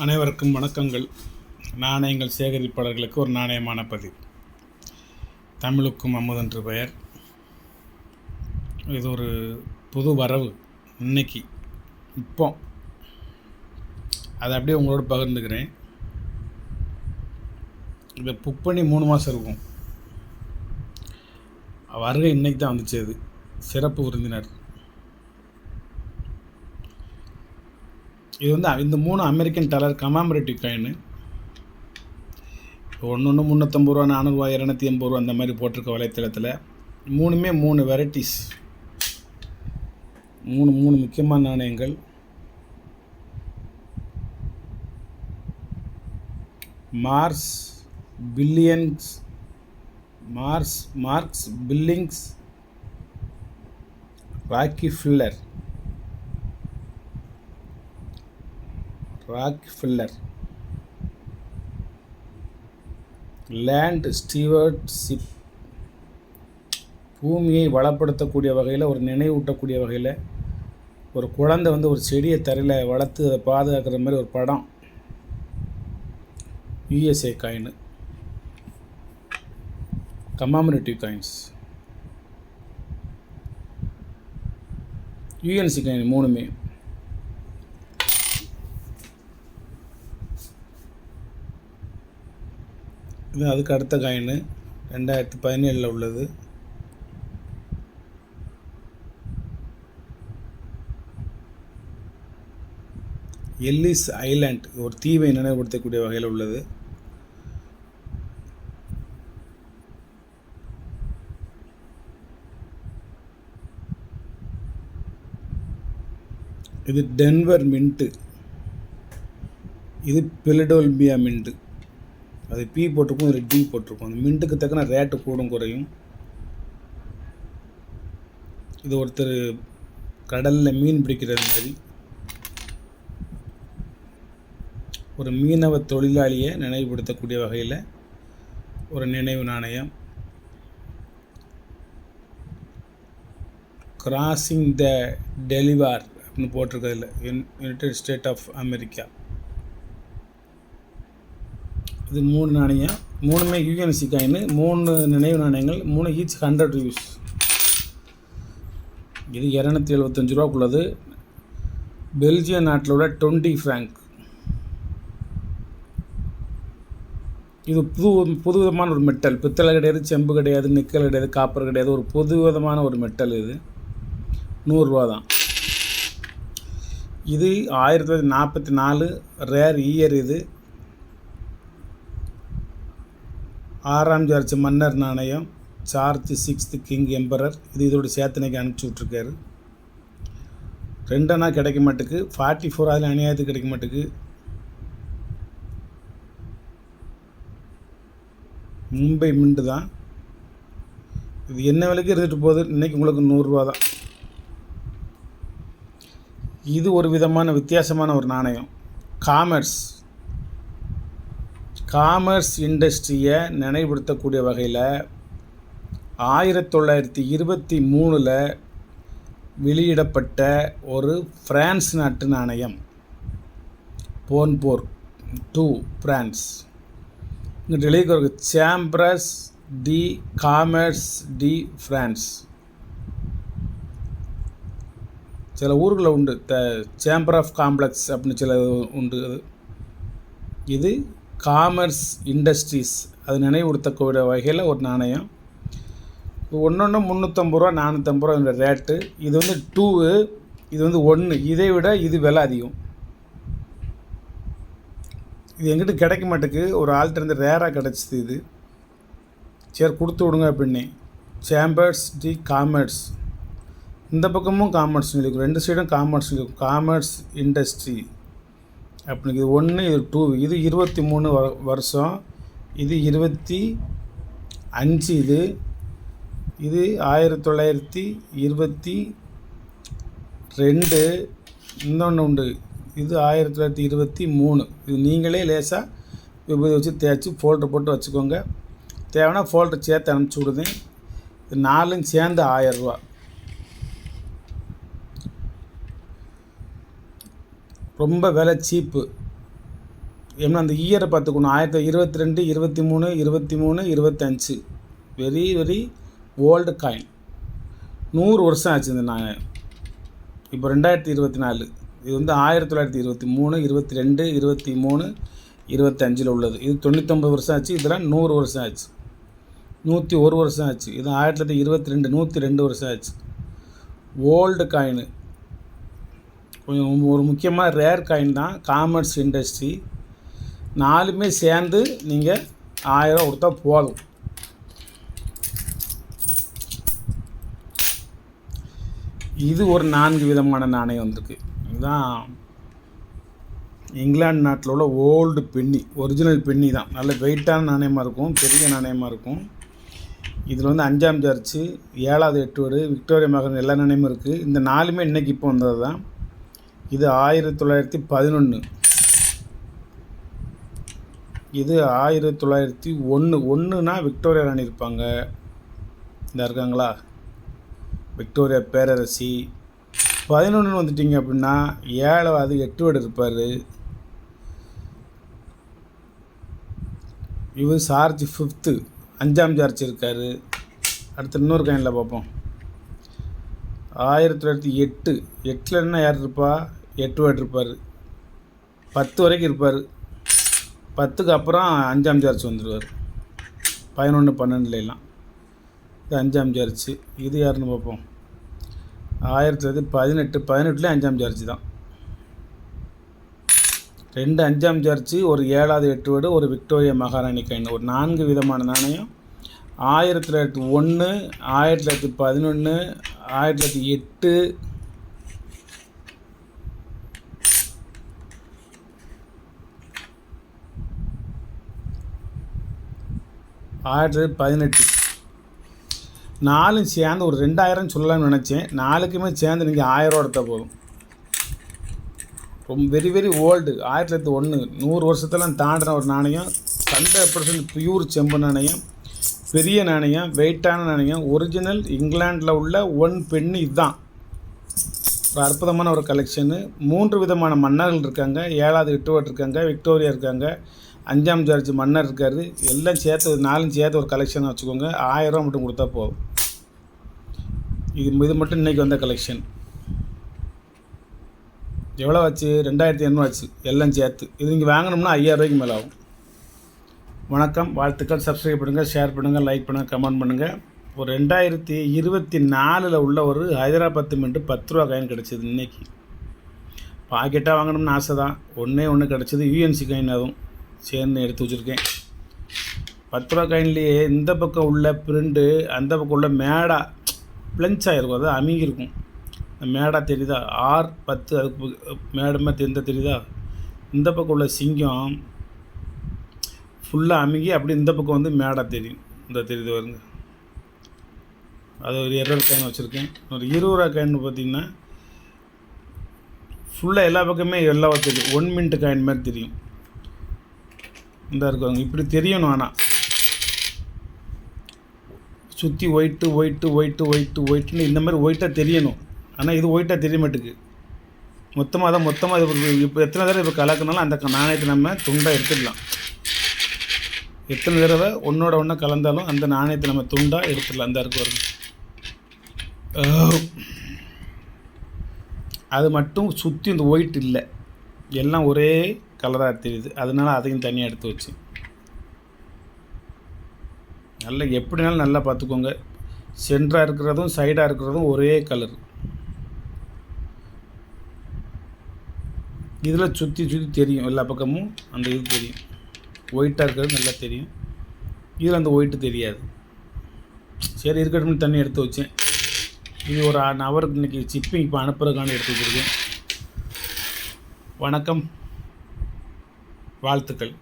அனைவருக்கும் வணக்கங்கள். நாணயங்கள் சேகரிப்பாளர்களுக்கு ஒரு நாணயமான பதிவு. தமிழுக்கும் அமுதென்று பெயர். இது ஒரு புது வரவு. இன்னைக்கு இப்போ அதை அப்படியே உங்களோட பகிர்ந்துக்கிறேன். இதை புக் பண்ணி 3 மாதம் இருக்கும். வருகை இன்னைக்கு தான் வந்துச்சு. அது சிறப்பு விருந்தினர். இது இந்த 3 அமெரிக்கன் டாலர் கமாமரேட்டிவ் காயின். ஒன்று 350 ரூபா, 400 ரூபா, 280 ரூபா அந்த மாதிரி போட்டிருக்க வலைத்தளத்தில். 3 வெரைட்டிஸ். 3 முக்கியமான நாணயங்கள். Marsh Billings Rockefeller land stewardship. பூமியை வளப்படுத்தக்கூடிய வகையில், ஒரு நினைவூட்டக்கூடிய வகையில், ஒரு குழந்தை ஒரு செடியை தரையில் வளர்த்து அதை பாதுகாக்கிற மாதிரி ஒரு படம். USA coin, commemorative coins. UNC coin 3மே. இது அதுக்கு அடுத்த காயின் 2017 உள்ளது. எல்லிஸ் ஐலாண்ட், ஒரு தீவை நினைவுபடுத்தக்கூடிய வகையில் உள்ளது. இது டென்வர் மின்ட்டு. இது பிலடெல்பியா மின்ட்டு. அது பி போட்டிருக்கும், இதில் டி போட்டிருக்கும். அந்த மின்ட்டுக்கு தக்கன ரேட்டு கூடும் குறையும். இது ஒருத்தர் கடலில் மீன் பிடிக்கிறது மாதிரி, ஒரு மீனவ தொழிலாளியை நினைவுபடுத்தக்கூடிய வகையில் ஒரு நினைவு நாணயம். கிராசிங் த டெலிவார் அப்படின்னு போட்டிருக்கிறதுல யுனைடெட் ஸ்டேட் ஆஃப் அமெரிக்கா. இது 3 நாணயம். 3மே யுஎன்சி காயின். 3 நினைவு நாணயங்கள். 3 ஈச் 100 ருபீஸ். இது 275 ரூபாக்குள்ளது. பெல்ஜியம் நாட்டில் உள்ள 20 ஃப்ராங்க். இது புது விதமான ஒரு மெட்டல். பித்தளை கிடையாது, செம்பு கிடையாது, நிக்கல் கிடையாது, காப்பர் கிடையாது. ஒரு புது விதமான ஒரு மெட்டல். இது 100 ரூபா தான். இது 1944 ரேர் இயர். இது 6ஆம் ஜார்ஜ் மன்னர் நாணயம். Charge 6th king emperor. இது இதோட சேத்தனைக்கு அனுப்பிச்சி விட்ருக்காரு. 2 கிடைக்க மாட்டுக்கு. 44 அதில் அநியாயத்துக்கு கிடைக்க மாட்டுக்கு. மும்பை மின்ட்டு தான். இது என்ன விலைக்கு இருந்துட்டு போகுது. இன்றைக்கி உங்களுக்கு 100 ரூபா தான். இது ஒரு விதமான வித்தியாசமான ஒரு நாணயம். காமர்ஸ் இண்டஸ்ட்ரியை நினைவுபடுத்தக்கூடிய வகையில் 1923 வெளியிடப்பட்ட ஒரு பிரான்ஸ் நாட்டு நாணயம். போன்போர் 2 பிரான்ஸ். இங்கே எழுதிக்க சேம்பர்ஸ் டி காமர்ஸ் டி பிரான்ஸ். சில ஊர்களில் உண்டு. சேம்பர் ஆஃப் காம்ப்ளெக்ஸ் அப்படின்னு சில உண்டு. இது காமர்ஸ் இண்டஸ்ட்ரீஸ், அது நினைவுபடுத்தக்கூடிய வகையில் ஒரு நாணயம். ஒன்று 350 ரூபா, 450 ரூபா ரேட்டு. இது 2, இது 1. இதை விட இது விலை அதிகம். இது எங்கிட்ட கிடைக்க மாட்டேக்கு. ஒரு ஆள்கிட்ட இருந்து ரேராக கிடச்சிது. இது சரி கொடுத்து விடுங்க அப்படின்னு. Chambers D commerce. இந்த பக்கமும் காமர்ஸ் இருக்கும். 2 சைடும் காமர்ஸ் இருக்கும். காமர்ஸ் இண்டஸ்ட்ரி அப்படின்னு. இது 1, இது 2. இது 23 வருஷம். இது 25. இது 1922. இன்னொன்று உண்டு. இது 1923. இது நீங்களே லேசாக விபூதி வச்சு தேய்ச்சி ஃபோல்டர் போட்டு வச்சுக்கோங்க. தேவைன்னா ஃபோல்டர் சேர்த்து அனுப்பிச்சி விடுதேன். இது 4ம் சேர்ந்து 1000 ரூபா. ரொம்ப விலை சீப்பு. ஏன்னா அந்த இயரை பார்த்துக்கணும். 1922, 23, 23, 25 வெரி வெரி ஓல்டு காயின். 100 வருஷம் ஆச்சு இந்த நாணயம். இப்போ 2024. இது வந்து 1923, 22, 23, 25 உள்ளது. இது 99 வருஷம் ஆச்சு. இதெல்லாம் 100 வருஷம் ஆச்சு. 101 வருஷம் ஆச்சு. இது 1922, 102 வருஷம் ஆச்சு. Old coin. கொஞ்சம் ஒரு முக்கியமாக ரேர் காயின் தான். காமர்ஸ் இண்டஸ்ட்ரி 4மே சேர்ந்து நீங்கள் 1000 கொடுத்தா போதும். இது ஒரு 4 விதமான நாணயம் வந்திருக்கு. இதுதான் இங்கிலாந்து நாட்டில் உள்ள ஓல்டு பென்னி, ஒரிஜினல் பென்னி தான். நல்ல வெயிட்டான நாணயமாக இருக்கும், பெரிய நாணயமாக இருக்கும். இதில் வந்து 5ஆம் சார்ஜ், 7வது எட்வர்டு, விக்டோரியா மகன் எல்லா நாணயமும் இருக்குது. இந்த 4மே இன்றைக்கி இப்போ வந்தது தான். இது 1911. இது 1901. ஒன்றுனா விக்டோரியா ராணி இருப்பாங்க. இந்த இருக்காங்களா, விக்டோரியா பேரரசி. 11 வந்துட்டிங்க அப்படின்னா 7வது எட்வர்டு இருப்பார். இவர் சார்ஜ் 5th, 5ஆம் சார்ஜ் இருக்கார். அடுத்து இன்னொரு காயினில் பார்ப்போம். 1908. 8ல் யார் இருப்பா? எட்வர்டு இருப்பார். 10 வரைக்கும் இருப்பார். 10க்கு அப்புறம் 5ஆம் சார்ஜ் வந்துடுவார். 11, 12 இது 5ஆம் சார்ஜ். இது யாருன்னு பார்ப்போம். 1918. 18லேயும் 5ஆம் சார்ஜ் தான். 2 5ஆம் சார்ஜ், ஒரு 7வது எட்வர்டு, ஒரு விக்டோரியா மகாராணி காயின். ஒரு 4 விதமான நாணயம். 1901, 1911, 1908, 1918. 4 சேர்ந்து ஒரு 2000 சொல்லலாம்னு நினச்சேன். 4க்குமே சேர்ந்து நீங்கள் 1000 எடுத்தால் போதும். ரொம்ப வெரி வெரி ஓல்டு. 1901. 100 வருஷத்தெல்லாம் தாண்டின ஒரு நாணயம். 100% பியூர் செம்பு நாணயம். பெரிய நாணயம், வெயிட்டான நாணயம். ஒரிஜினல் இங்கிலாண்டில் உள்ள 1 பென்னி இதுதான். ஒரு அற்புதமான ஒரு கலெக்ஷனு. 3 விதமான மன்னர்கள் இருக்காங்க. 7வது எட்வர்டு இருக்காங்க, விக்டோரியா இருக்காங்க, 5ஆம் சார்ஜ் மன்னர் இருக்கார். எல்லாம் சேர்த்து 4 சேர்த்து ஒரு கலெக்ஷனாக வச்சுக்கோங்க. 1000 மட்டும் கொடுத்தா போதும். இது மட்டும் இன்றைக்கி வந்த கலெக்ஷன். எவ்வளோ ஆச்சு? 2800 ஆச்சு எல்லாம் சேர்த்து. இது நீங்கள் வாங்கணும்னா 5000 ரூபாய்க்கு மேலே ஆகும். வணக்கம், வாழ்த்துக்கள். சப்ஸ்கிரைப் பண்ணுங்கள், ஷேர் பண்ணுங்கள், லைக் பண்ணுங்கள், கமெண்ட் பண்ணுங்கள். ஒரு 2024 உள்ள ஒரு ஹைதராபாத் மின்ட்டு 10 ரூபா காயின் கிடச்சிது இன்றைக்கி. பாக்கெட்டாக வாங்கணும்னு ஆசை தான். ஒன்று கிடச்சிது. யூஎன்சி காயின், அதுவும் சேர்ந்து எடுத்து வச்சுருக்கேன். 10 ரூபா காயின்லேயே இந்த பக்கம் உள்ள பிரிண்டு, அந்த பக்கம் உள்ள மேடா பிளென்ச் ஆகிருக்கும். அது அமுங்கியிருக்கும். மேடா தெரியுதா? R10 அதுக்கு மேடமாக தெரியுதா? இந்த பக்கம் உள்ள சிங்கம் ஃபுல்லாக அமுங்கி அப்படி இந்த பக்கம் வந்து மேடா தெரியும். இந்த தெரியுது வருங்க. அது ஒரு 20 காயின் வச்சுருக்கேன். ஒரு 20 ரூபா காயின் பார்த்திங்கன்னா ஃபுல்லாக எல்லா பக்கமே எல்லாம் தெரியும். 1 மின்ட் காயின் மாதிரி தெரியும். இந்த இருக்குவாங்க இப்படி தெரியணும். ஆனால் சுற்றி ஒயிட்டுன்னு இந்த மாதிரி ஒயிட்டாக தெரியணும். ஆனால் இது ஒயிட்டாக தெரிய மாட்டுக்கு. மொத்தமாக இது இப்போ எத்தனை தடவை இப்போ கலக்கினாலும் அந்த நாணயத்தை நம்ம துண்டாக எடுத்துடலாம். எத்தனை தடவை ஒன்றோட ஒன்றா கலந்தாலும் அந்த நாணயத்தை நம்ம துண்டாக எடுத்துடலாம். அந்த இருக்கு வரும். அது மட்டும் சுற்றி இந்த ஒயிட் இல்லை, எல்லாம் ஒரே கலராக தெரியுது. அதனால அதையும் தனியாக எடுத்து வச்சு நல்லா எப்படினாலும் நல்லா பார்த்துக்கோங்க. சென்டராக இருக்கிறதும் சைடாக இருக்கிறதும் ஒரே கலர். இதில் சுற்றி தெரியும் எல்லா பக்கமும். அந்த இது தெரியும். ஒயிட்டாக இருக்கிறது நல்லா தெரியும். இதில் அந்த ஒயிட்டு தெரியாது. சரி இருக்கட்டும், தண்ணி எடுத்து வச்சேன். இது ஒரு நவருக்கு இன்றைக்கி சிப்பிங் இப்போ அனுப்புறதுக்கான எடுத்து வச்சுருக்கேன். வணக்கம், வாழ்த்துக்கள்.